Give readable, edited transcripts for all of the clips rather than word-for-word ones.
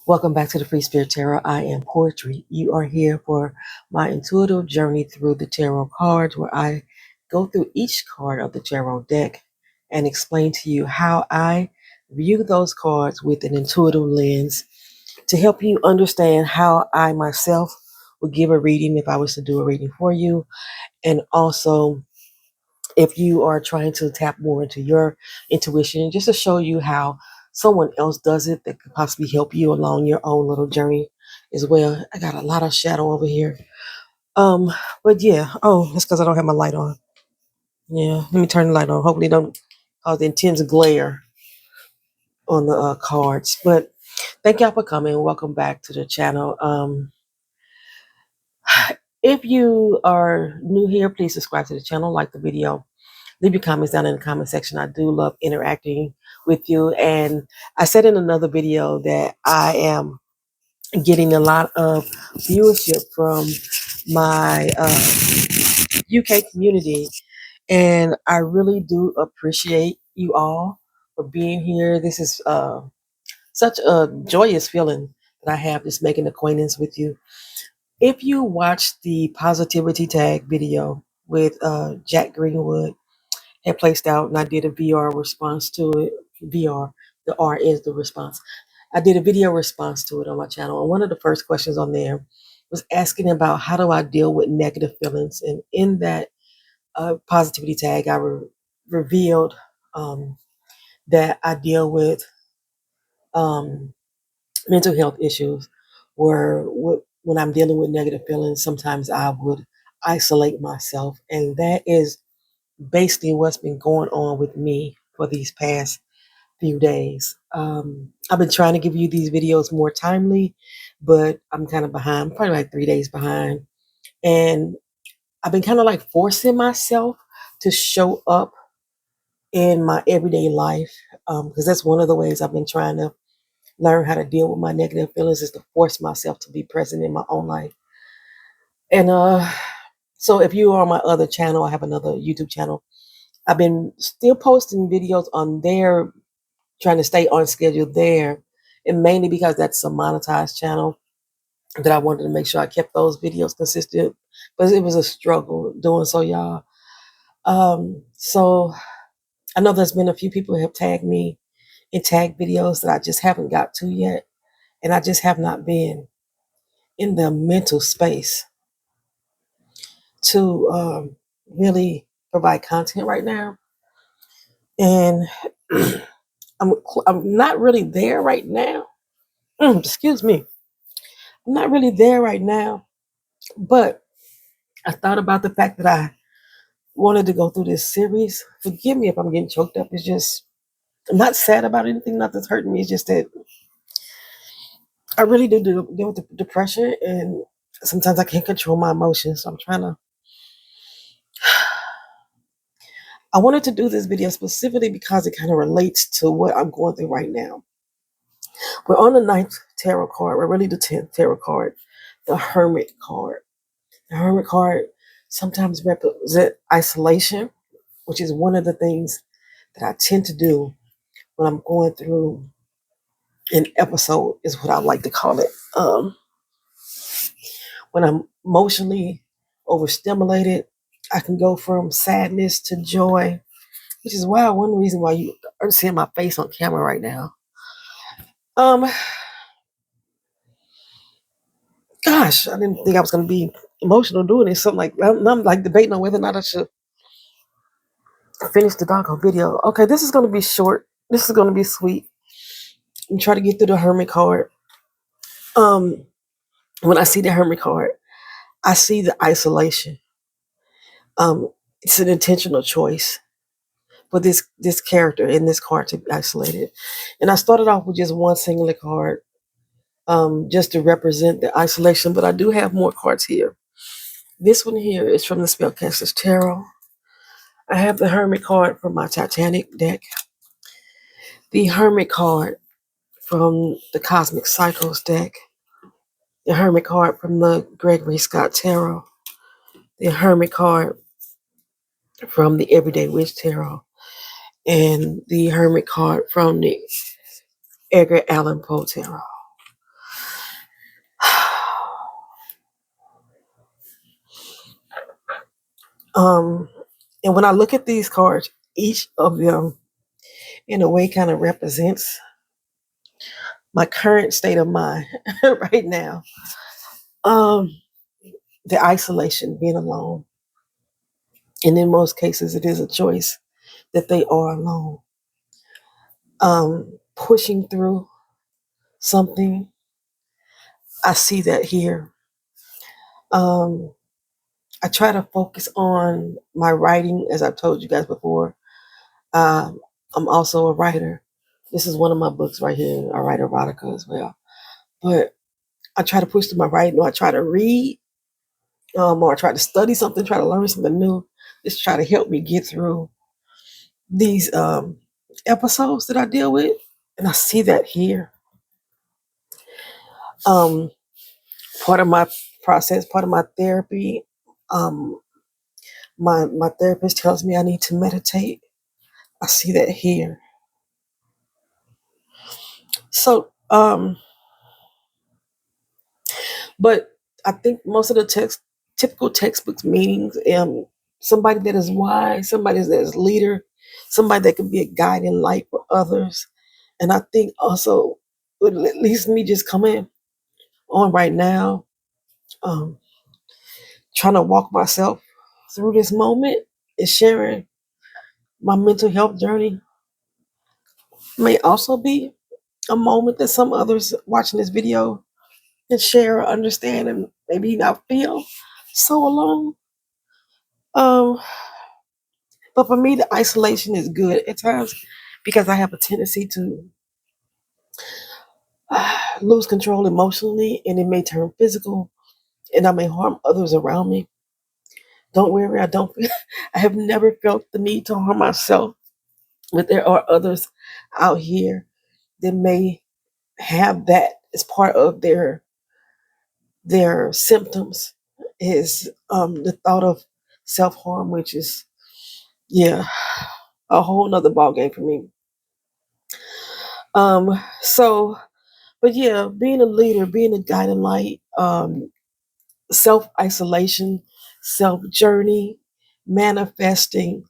Welcome back to the Free Spirit Tarot. I am Poetry. You are here for my intuitive journey through the tarot cards, where I go through each card of the tarot deck and explain to you how I view those cards with an intuitive lens to help you understand how I myself would give a reading if I was to do a reading for you. And also, if you are trying to tap more into your intuition, just to show you how someone else does it that could possibly help you along your own little journey as well. I got a lot of shadow over here. Um, but yeah, oh, that's because I don't have my light on. Yeah, let me turn the light on. Hopefully, it don't cause intense glare on the cards. But thank y'all for coming. Welcome back to the channel. If you are new here, please subscribe to the channel, like the video, leave your comments down in the comment section. I do love interacting with you. And I said in another video that I am getting a lot of viewership from my UK community. And I really do appreciate you all for being here. This is such a joyous feeling that I have, just making acquaintance with you. If you watched the positivity tag video with Jack Greenwood, had placed out, and I did a VR response to it. VR, the R is the response. I did a video response to it on my channel, and one of the first questions on there was asking about how do I deal with negative feelings. And in that positivity tag, I revealed that I deal with um, mental health issues, where when I'm dealing with negative feelings, sometimes I would isolate myself, and that is basically what's been going on with me for these past few days. I've been trying to give you these videos more timely, but I'm kind of behind, probably like 3 days behind. And I've been kind of like forcing myself to show up in my everyday life, because that's one of the ways I've been trying to learn how to deal with my negative feelings, is to force myself to be present in my own life. And so if you are on my other channel, I have another YouTube channel. I've been still posting videos on there, trying to stay on schedule there, and mainly because that's a monetized channel, that I wanted to make sure I kept those videos consistent. But it was a struggle doing so, y'all. So I know there's been a few people who have tagged me in tag videos that I just haven't got to yet, and I just have not been in the mental space to really provide content right now. And I'm not really there right now. Excuse me. I'm not really there right now, but I thought about the fact that I wanted to go through this series. Forgive me if I'm getting choked up. It's just, I'm not sad about anything, nothing's hurting me. It's just that I really do deal with the depression, and sometimes I can't control my emotions. So I'm trying to, I wanted to do this video specifically because it kind of relates to what I'm going through right now. We're on the 9th tarot card. We're really the 10th tarot card, the Hermit card. The Hermit card sometimes represents isolation, which is one of the things that I tend to do when I'm going through an episode, is what I like to call it. When I'm emotionally overstimulated, I can go from sadness to joy, which is why one reason why you are seeing my face on camera right now. Gosh, I didn't think I was going to be emotional doing this. Something like, I'm like debating on whether or not I should finish the doggone video. Okay, this is going to be short. This is going to be sweet. I'm trying to get through the Hermit card. When I see the Hermit card, I see the isolation. It's an intentional choice for this character in this card to be isolated. And I started off with just one singular card, just to represent the isolation, but I do have more cards here. This one here is from the Spellcaster's Tarot. I have the Hermit card from my Titanic deck, the Hermit card from the Cosmic Cycles deck, the Hermit card from the Gregory Scott Tarot, the Hermit card from the Everyday Witch Tarot, and the Hermit card from the Edgar Allan Poe Tarot. Um, and when I look at these cards, each of them in a way kind of represents my current state of mind right now. Um, the isolation, being alone. And in most cases, it is a choice that they are alone. Pushing through something, I see that here. Um, I try to focus on my writing, as I've told you guys before. I'm also a writer. This is one of my books right here. I write erotica as well. But I try to push through my writing, or I try to read, or I try to study something, try to learn something new. Just try to help me get through these episodes that I deal with. And I see that here. Um, Part of my process, part of my therapy, um, my therapist tells me I need to meditate. I see that here. So, but I think most of the typical textbooks meanings, somebody that is wise, somebody that is leader, somebody that can be a guiding light for others. And I think also, at least me just coming on right now, um, trying to walk myself through this moment and sharing my mental health journey may also be a moment that some others watching this video can share or understand and maybe not feel so alone. Um, but for me, the isolation is good at times because I have a tendency to lose control emotionally, and it may turn physical, and I may harm others around me. Don't worry, I don't. I have never felt the need to harm myself, but there are others out here that may have that as part of their symptoms. Is the thought of self harm, which is, yeah, a whole nother ballgame for me. So, but yeah, being a leader, being a guiding light, self isolation, self journey, manifesting.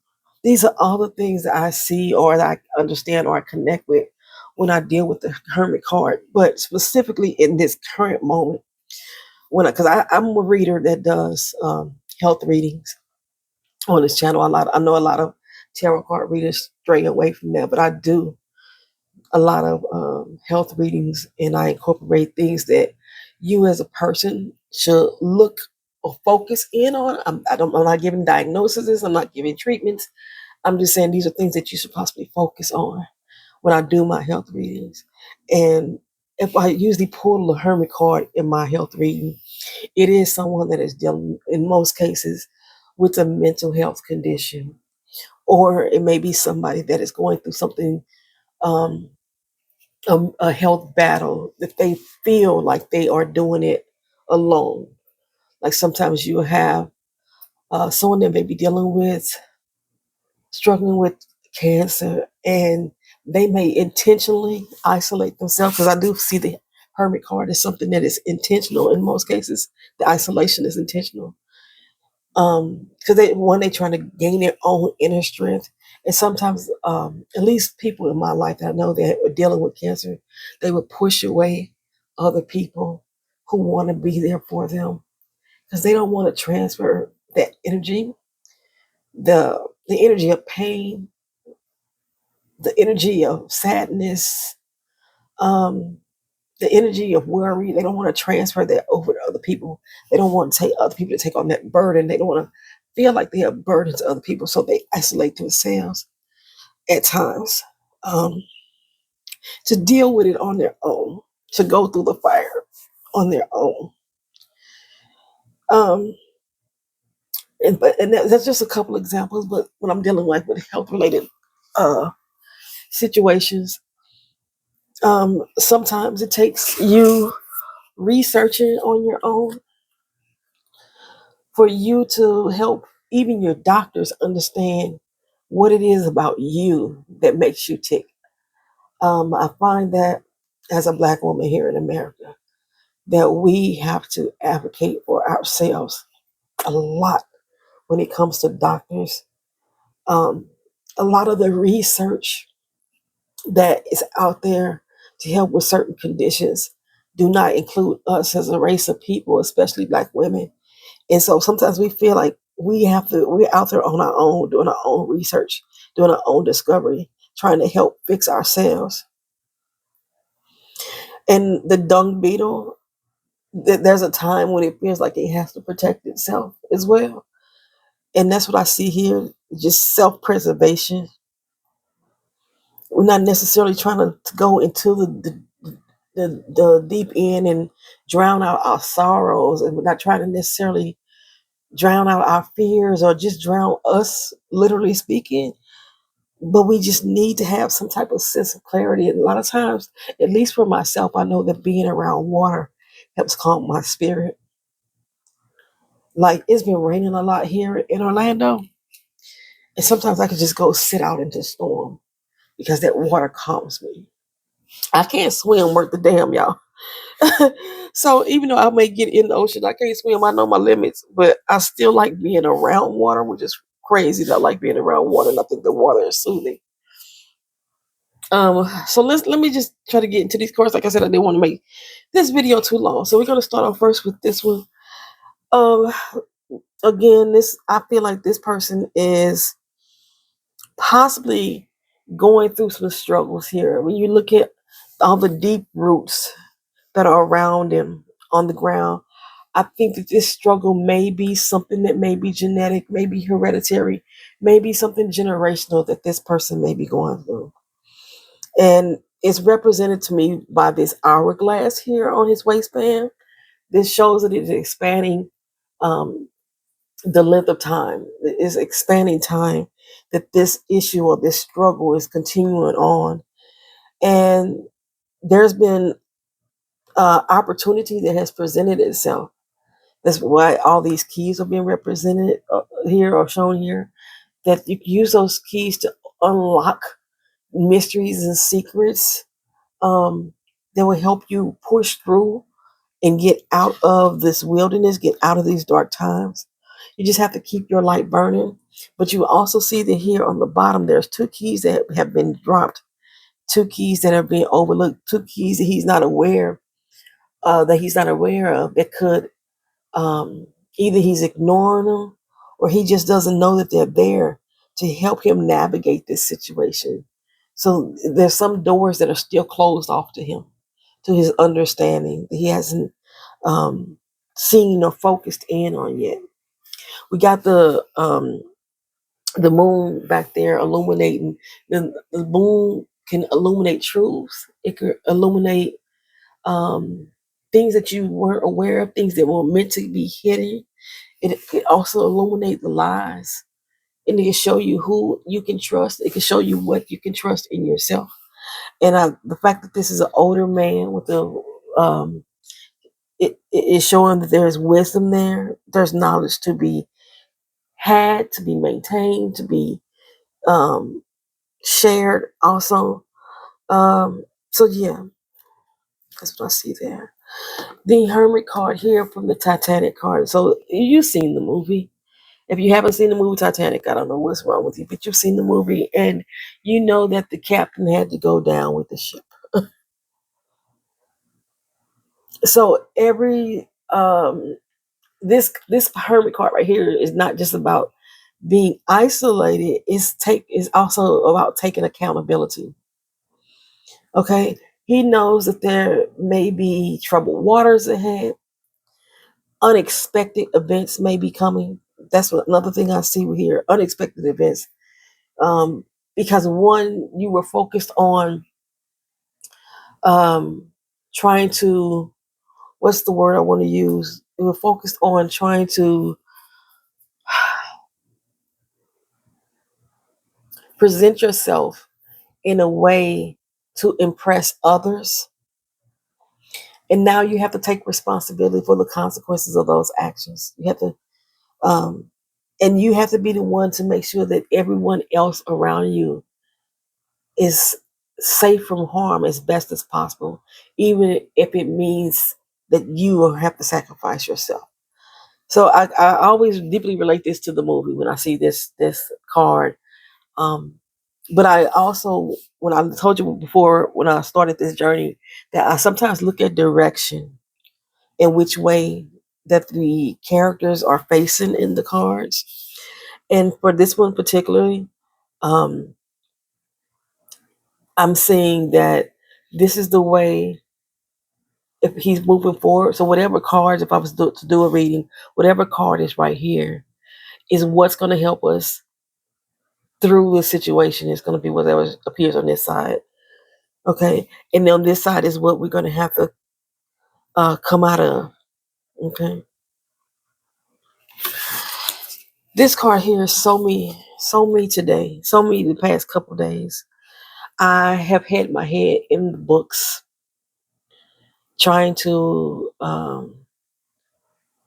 These are all the things that I see or that I understand or I connect with when I deal with the Hermit card. But specifically in this current moment, because I'm a reader that does health readings on this channel. I know a lot of tarot card readers stray away from that, but I do a lot of health readings, and I incorporate things that you as a person should look or focus in on. I'm not giving diagnoses. I'm not giving treatments. I'm just saying these are things that you should possibly focus on when I do my health readings. And if I usually pull the Hermit card in my health reading, it is someone that is dealing, in most cases, with a mental health condition, or it may be somebody that is going through something, um, a health battle, that they feel like they are doing it alone. Like sometimes you have someone that may be struggling with cancer, and they may intentionally isolate themselves. Because I do see the Hermit card as something that is intentional in most cases. The isolation is intentional. Because they trying to gain their own inner strength, and sometimes, at least people in my life that I know that are dealing with cancer, they would push away other people who want to be there for them because they don't want to transfer that energy, the energy of pain, the energy of sadness, um, the energy of worry. They don't want to transfer that over to other people. They don't want to take other people to take on that burden. They don't want to feel like they have burden to other people, so they isolate themselves at times, um, to deal with it on their own, to go through the fire on their own. Um, and that's just a couple examples. But when I'm dealing like with health related uh, situations, sometimes it takes you researching on your own for you to help even your doctors understand what it is about you that makes you tick. I find that as a Black woman here in America, that we have to advocate for ourselves a lot when it comes to doctors. Um, a lot of the research that is out there to help with certain conditions do not include us as a race of people, especially Black women. And so sometimes we feel like we're out there on our own, doing our own research, doing our own discovery, trying to help fix ourselves. And the dung beetle, there's a time when it feels like it has to protect itself as well. And that's what I see here, just self-preservation. We're not necessarily trying to go into the deep end and drown out our sorrows, and we're not trying to necessarily drown out our fears or just drown us, literally speaking. But we just need to have some type of sense of clarity. And a lot of times, at least for myself, I know that being around water helps calm my spirit. Like, it's been raining a lot here in Orlando, and sometimes I can just go sit out in the storm because that water calms me. I can't swim worth the damn, y'all. So even though I may get in the ocean, I can't swim. I know my limits, but I still like being around water, which is crazy that I like being around water, and I think the water is soothing. So let me just try to get into these cards. Like I said, I didn't want to make this video too long, so we're gonna start off first with this one. Um, Again, this, I feel like this person is possibly going through some struggles here. When you look at all the deep roots that are around him on the ground, I think that this struggle may be something that may be genetic, may be hereditary, may be something generational that this person may be going through. And it's represented to me by this hourglass here on his waistband. This shows that it's expanding um, the length of time. It's expanding time that this issue or this struggle is continuing on. And there's been opportunity that has presented itself. That's why all these keys are being represented here or shown here. That you can use those keys to unlock mysteries and secrets that will help you push through and get out of this wilderness, get out of these dark times. You just have to keep your light burning. But you also see that here on the bottom, there's two keys that have been dropped, two keys that are being overlooked, two keys that he's not aware of that could either he's ignoring them or he just doesn't know that they're there to help him navigate this situation. So there's some doors that are still closed off to him, to his understanding that he hasn't seen or focused in on yet. We got the moon back there illuminating. The moon can illuminate truths. It could illuminate um, things that you weren't aware of, things that were meant to be hidden. It could also illuminate the lies. And it can show you who you can trust. It can show you what you can trust in yourself. And the fact that this is an older man with um, it is showing that there is wisdom there. There's knowledge to be had, to be maintained, to be um, shared also. So yeah, that's what I see there. The Hermit card here from the Titanic card. So you've seen the movie. If you haven't seen the movie Titanic, I don't know what's wrong with you, but you've seen the movie and you know that the captain had to go down with the ship. So every this hermit card right here is not just about being isolated. It's also about taking accountability. Okay, he knows that there may be troubled waters ahead. Unexpected events may be coming. That's what another thing I see here. Unexpected events. Um, because one, you were focused on um, trying to, what's the word I want to use? You were focused on trying to present yourself in a way to impress others. And now you have to take responsibility for the consequences of those actions. You have to, um, and you have to be the one to make sure that everyone else around you is safe from harm as best as possible, even if it means that you will have to sacrifice yourself. So I always deeply relate this to the movie when I see this card. Um, but I also, when I told you before, when I started this journey, that I sometimes look at direction and which way that the characters are facing in the cards. And for this one particularly, um, I'm seeing that this is the way if he's moving forward. So whatever cards, if I was to do a reading, whatever card is right here is what's going to help us through the situation. Is going to be whatever appears on this side. Okay. And on this side is what we're going to have to come out of. Okay. This card here is so me today, so me the past couple days. I have had my head in the books trying to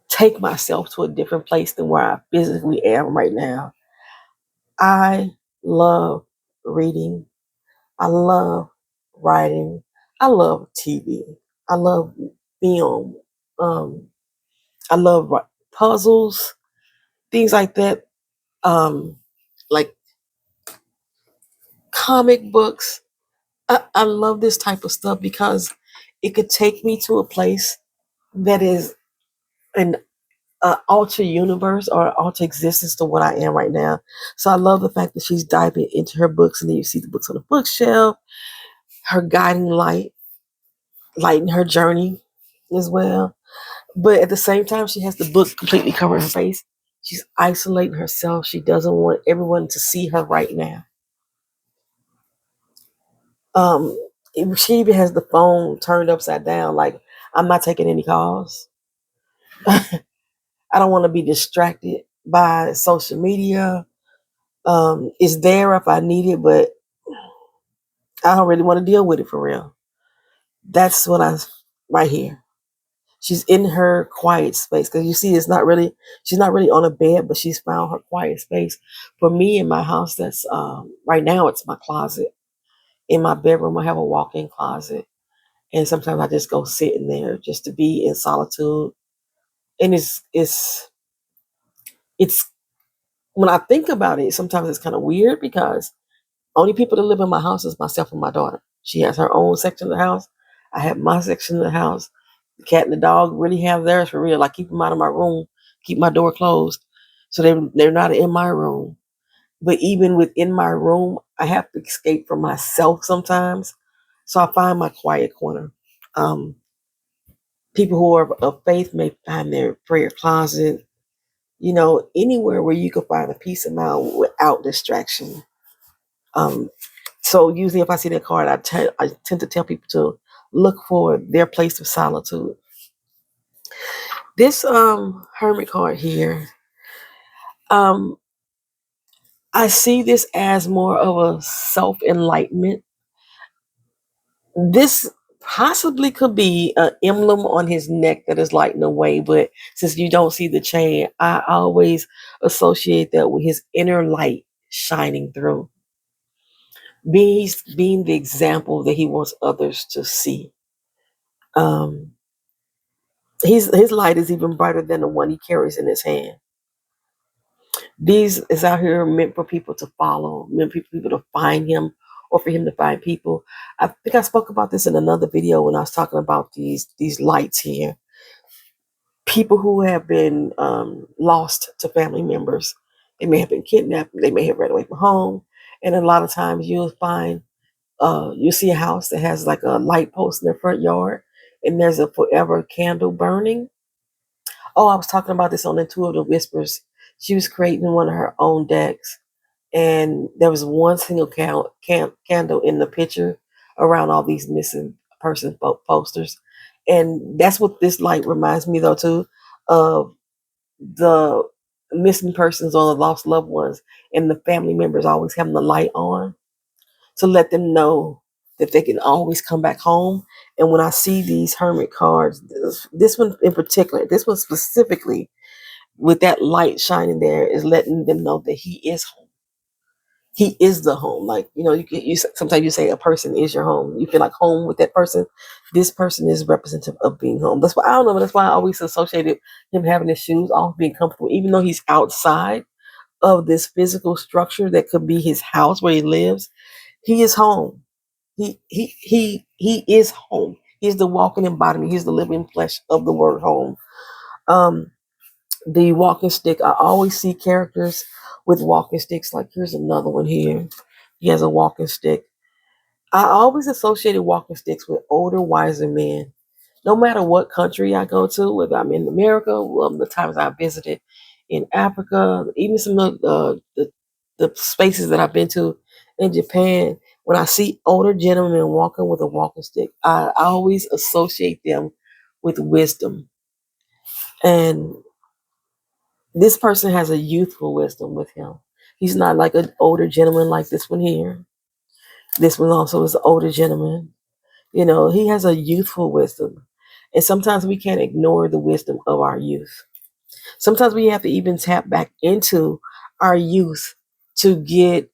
take myself to a different place than where I physically am right now. I love reading. I love writing. I love TV. I love film. Um, I love puzzles, things like that. Um, like comic books. I love this type of stuff because it could take me to a place that is an alter universe or alter existence to what I am right now. So I love the fact that she's diving into her books, and then you see the books on the bookshelf, her guiding light, lighting her journey as well. But at the same time, she has the book completely covering her face. She's isolating herself. She doesn't want everyone to see her right now. Um, she even has the phone turned upside down. Like, I'm not taking any calls. I don't want to be distracted by social media. It's there if I need it, but I don't really want to deal with it for real. That's what I right here. She's in her quiet space because you see, she's not really on a bed, but she's found her quiet space. For me in my house, that's right now it's my closet. In my bedroom, I have a walk-in closet, and sometimes I just go sit in there just to be in solitude. And it's when I think about it, sometimes it's kind of weird because only people that live in my house is myself and my daughter. She has her own section of the house. I have my section of the house. The cat and the dog really have theirs for real. I keep them out of my room, keep my door closed, so they're not in my room. But even within my room, I have to escape from myself sometimes. So I find my quiet corner. Um, People who are of faith may find their prayer closet. You know, anywhere where you can find a peace of mind without distraction. Um, so usually, if I see that card, I tend to tell people to look for their place of solitude. This hermit card here, um, I see this as more of a self enlightenment. This possibly could be an emblem on his neck that is lighting away, but since you don't see the chain, I always associate that with his inner light shining through. He's being the example that he wants others to see. Um, his light is even brighter than the one he carries in his hand. These is out here meant for people to follow, meant for people to find him, or for him to find people. I think I spoke about this in another video when I was talking about these lights here. People who have been lost to family members. They may have been kidnapped. They may have ran away from home. And a lot of times you'll find, you'll see a house that has like a light post in their front yard, and there's a forever candle burning. Oh, I was talking about this on the Two of the Whispers. She was creating one of her own decks, and there was one single candle in the picture around all these missing person posters. And that's what this light reminds me, though, too, of the missing persons or the lost loved ones, and the family members always having the light on to let them know that they can always come back home. And when I see these hermit cards, this one in particular, this one specifically, with that light shining there, is letting them know that he is home. he is the home. Like, you sometimes you say a person is your home. You feel like home with that person. This person is representative of being home. That's why I don't know, but that's why I always associated him having his shoes off, being comfortable, even though he's outside of this physical structure that could be his house where he lives. He is home. He is home. He's the walking embodiment. He's the living flesh of the word home. Um, the walking stick. I always see characters with walking sticks. Like, here's another one here. He has a walking stick. I always associated walking sticks with older, wiser men. No matter what country I go to, whether I'm in America, the times I visited in Africa, even some of the spaces that I've been to in Japan, when I see older gentlemen walking with a walking stick, I always associate them with wisdom. And this person has a youthful wisdom with him. He's not like an older gentleman like this one here. This one also is an older gentleman. He has a youthful wisdom. And sometimes we can't ignore the wisdom of our youth. Sometimes we have to even tap back into our youth to get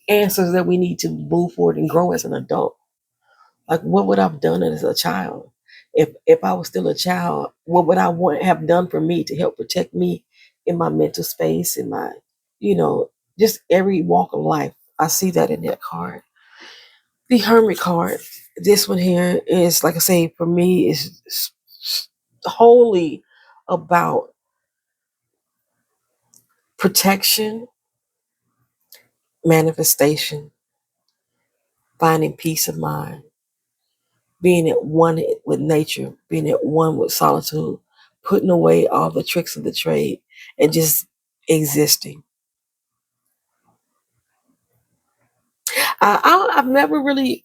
answers that we need to move forward and grow as an adult. Like, what would I've done as a child? If I was still a child, what would I have done for me to help protect me in my mental space, in my, just every walk of life? I see that in that card. The Hermit card. This one here is, like I say, for me, is wholly about protection, manifestation, finding peace of mind, being at one with nature, being at one with solitude, putting away all the tricks of the trade, and just existing. I've never really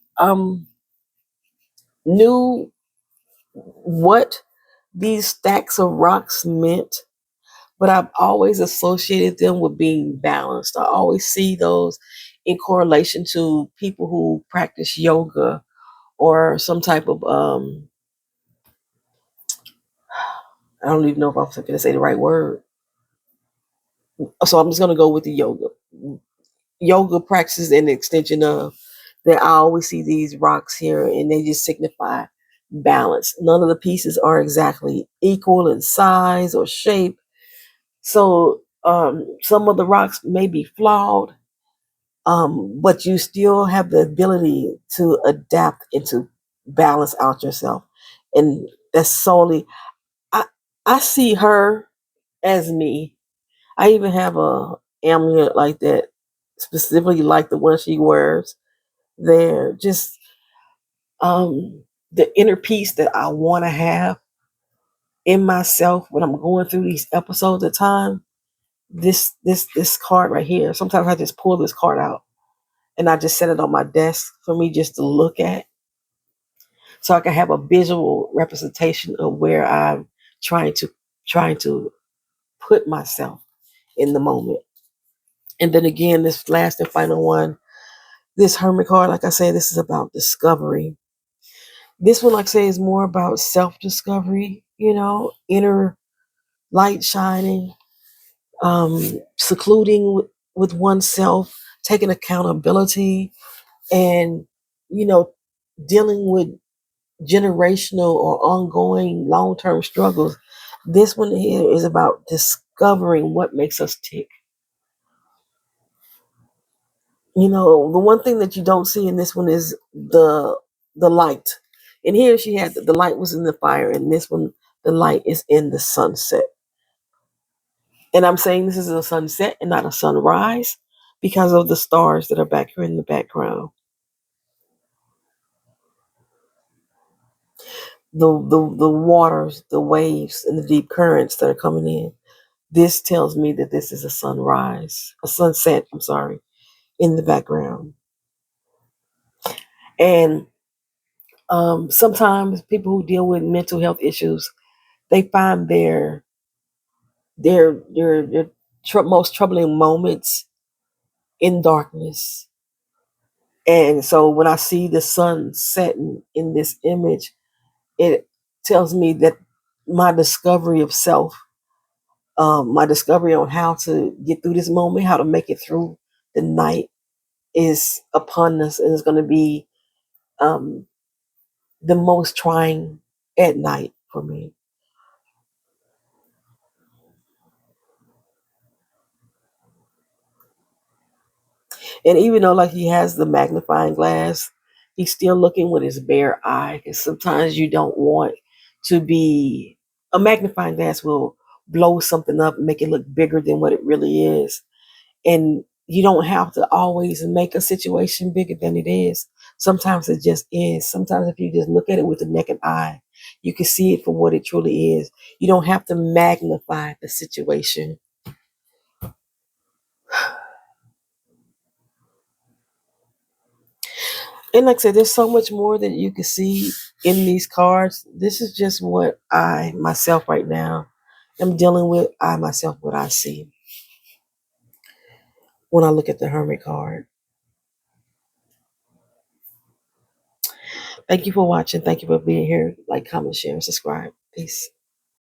knew what these stacks of rocks meant, but I've always associated them with being balanced. I always see those in correlation to people who practice yoga or some type of I don't even know if I'm going to say the right word. So I'm just going to go with the yoga. Yoga practices an extension of that. I always see these rocks here, and they just signify balance. None of the pieces are exactly equal in size or shape. So some of the rocks may be flawed, but you still have the ability to adapt and to balance out yourself. And that's solely, I, I see her as me. I even have a amulet like that, specifically like the one she wears there. Just the inner peace that I want to have in myself when I'm going through these episodes of time. This card right here. Sometimes I just pull this card out and I just set it on my desk for me just to look at, so I can have a visual representation of where I'm trying to put myself in the moment. And then again, this last and final one, this Hermit card, like I said, this is about discovery. This one, like I say, is more about self-discovery, inner light shining, secluding with oneself, taking accountability, and, you know, dealing with generational or ongoing long-term struggles. This one here is about discovering what makes us tick. The one thing that you don't see in this one is the light. And here she had the light was in the fire, and this one the light is in the sunset. And I'm saying this is a sunset and not a sunrise because of the stars that are back here in the background. The waters, the waves, and the deep currents that are coming in. This tells me that this is a sunrise, a sunset, I'm sorry, in the background. And sometimes people who deal with mental health issues, they find their most troubling moments in darkness. And so when I see the sun setting in this image, it tells me that my discovery of self My discovery on how to get through this moment, how to make it through the night, is upon us, and it's going to be um, the most trying at night for me. And even though like he has the magnifying glass, he's still looking with his bare eye. Because sometimes you don't want to be a magnifying glass will blow something up and make it look bigger than what it really is. And you don't have to always make a situation bigger than it is. Sometimes it just is. Sometimes if you just look at it with the naked eye, you can see it for what it truly is. You don't have to magnify the situation. And like I said, there's so much more that you can see in these cards. This is just what I myself right now am dealing with. I myself, what I see when I look at the Hermit card. Thank you for watching. Thank you for being here. Like, comment, share, and subscribe. Peace.